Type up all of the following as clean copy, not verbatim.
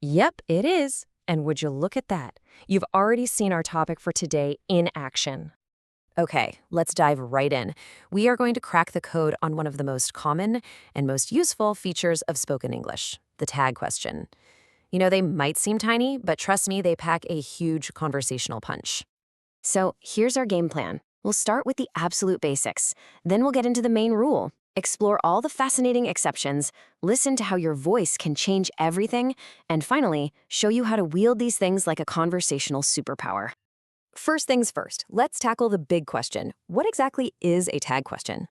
Yep, it is. And would you look at that? You've already seen our topic for today in action. Okay, let's dive right in. We are going to crack the code on one of the most common and most useful features of spoken English, the tag question. They might seem tiny, but trust me, they pack a huge conversational punch. So here's our game plan. We'll start with the absolute basics. Then we'll get into the main rule, explore all the fascinating exceptions, listen to how your voice can change everything, and finally, show you how to wield these things like a conversational superpower. First things first, let's tackle the big question. What exactly is a tag question?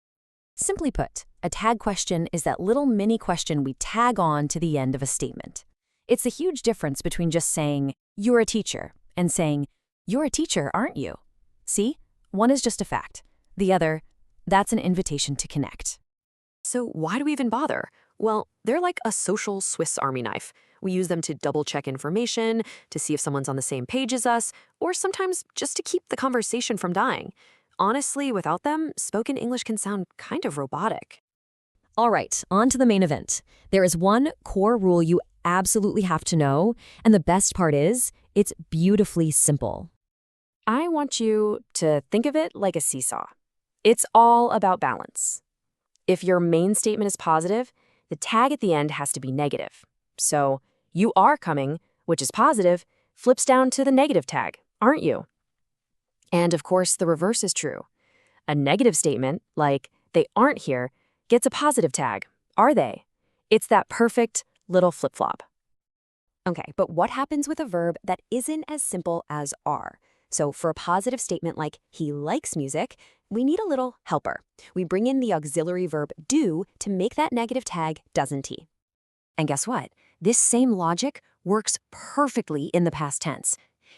Simply put, a tag question is that little mini question we tag on to the end of a statement. It's a huge difference between just saying, "You're a teacher," and saying, "You're a teacher, aren't you?" See? One is just a fact. The other, that's an invitation to connect. So why do we even bother? Well, they're like a social Swiss Army knife. We use them to double-check information, to see if someone's on the same page as us, or sometimes just to keep the conversation from dying. Honestly, without them, spoken English can sound kind of robotic. All right, on to the main event. There is one core rule you absolutely have to know, and the best part is, it's beautifully simple. I want you to think of it like a seesaw. It's all about balance. If your main statement is positive, the tag at the end has to be negative. So, "You are coming," which is positive, flips down to the negative tag, "aren't you?" And of course, the reverse is true. A negative statement, like "they aren't here," gets a positive tag, "are they?" It's that perfect little flip-flop. Okay, but what happens with a verb that isn't as simple as are? So for a positive statement like "he likes music," we need a little helper. We bring in the auxiliary verb do to make that negative tag "doesn't he?" And guess what? This same logic works perfectly in the past tense.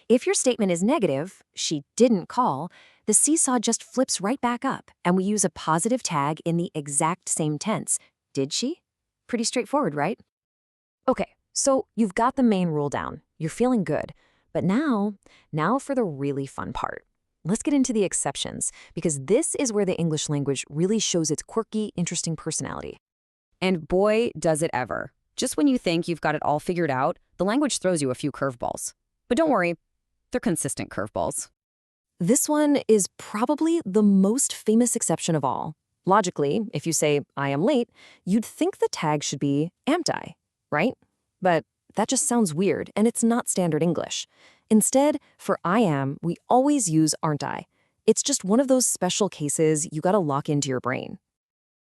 If your statement is negative, "she didn't call," the seesaw just flips right back up, and we use a positive tag in the exact same tense. Did she? Pretty straightforward, right? Okay, so you've got the main rule down. You're feeling good. But now for the really fun part. Let's get into the exceptions, because this is where the English language really shows its quirky, interesting personality. And boy, does it ever. Just when you think you've got it all figured out, the language throws you a few curveballs. But don't worry, they're consistent curveballs. This one is probably the most famous exception of all. Logically, if you say, "I am late," you'd think the tag should be "amt I," right? But that just sounds weird, and it's not standard English. Instead, for "I am," we always use "aren't I." It's just one of those special cases you gotta lock into your brain.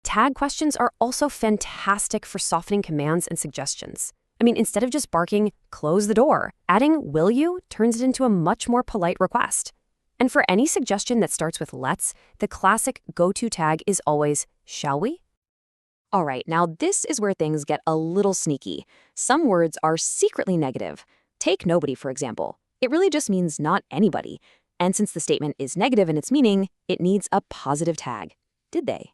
Tag questions are also fantastic for softening commands and suggestions. I mean, instead of just barking, "close the door," adding "will you" turns it into a much more polite request. And for any suggestion that starts with "let's," the classic go-to tag is always "shall we?" All right, now this is where things get a little sneaky. Some words are secretly negative. Take nobody, for example. It really just means not anybody. And since the statement is negative in its meaning, it needs a positive tag. Did they?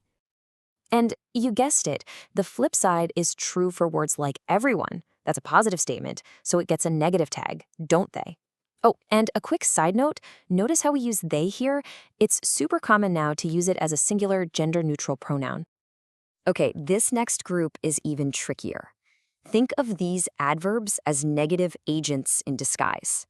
And you guessed it, the flip side is true for words like everyone. That's a positive statement, so it gets a negative tag, don't they? Oh, and a quick side note, notice how we use they here? It's super common now to use it as a singular gender-neutral pronoun. Okay, this next group is even trickier. Think of these adverbs as negative agents in disguise.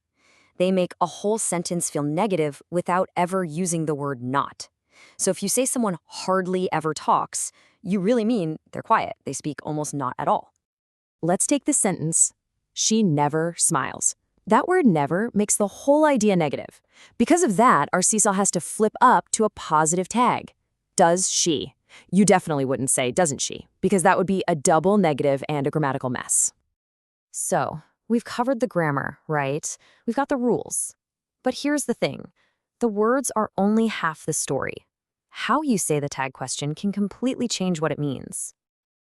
They make a whole sentence feel negative without ever using the word not. So if you say someone hardly ever talks, you really mean they're quiet. They speak almost not at all. Let's take this sentence. "She never smiles." That word "never" makes the whole idea negative. Because of that, our seesaw has to flip up to a positive tag. Does she? You definitely wouldn't say "doesn't she," because that would be a double negative and a grammatical mess. So, we've covered the grammar, right? We've got the rules. But here's the thing. The words are only half the story. How you say the tag question can completely change what it means.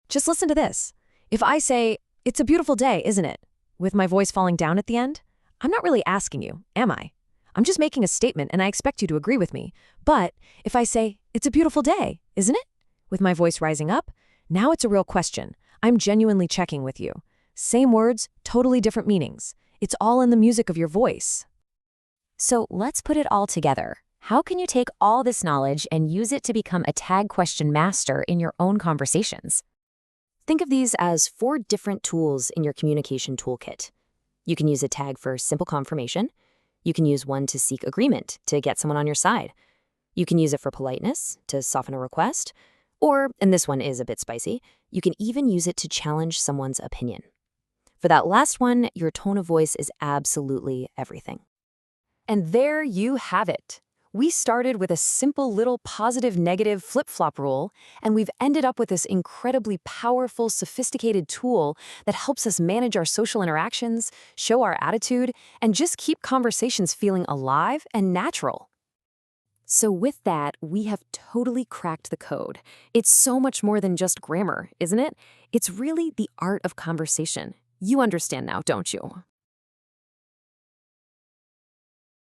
Just listen to this. If I say, "It's a beautiful day, isn't it?" with my voice falling down at the end, I'm not really asking you, am I? I'm just making a statement and I expect you to agree with me. But if I say, "It's a beautiful day, isn't it?" with my voice rising up, now it's a real question. I'm genuinely checking with you. Same words, totally different meanings. It's all in the music of your voice. So let's put it all together. How can you take all this knowledge and use it to become a tag question master in your own conversations? Think of these as 4 different tools in your communication toolkit. You can use a tag for simple confirmation. You can use one to seek agreement, to get someone on your side. You can use it for politeness, to soften a request. Or, and this one is a bit spicy, you can even use it to challenge someone's opinion. For that last one, your tone of voice is absolutely everything. And there you have it. We started with a simple little positive-negative flip-flop rule, and we've ended up with this incredibly powerful, sophisticated tool that helps us manage our social interactions, show our attitude, and just keep conversations feeling alive and natural. So with that, we have totally cracked the code. It's so much more than just grammar, isn't it? It's really the art of conversation. You understand now, don't you?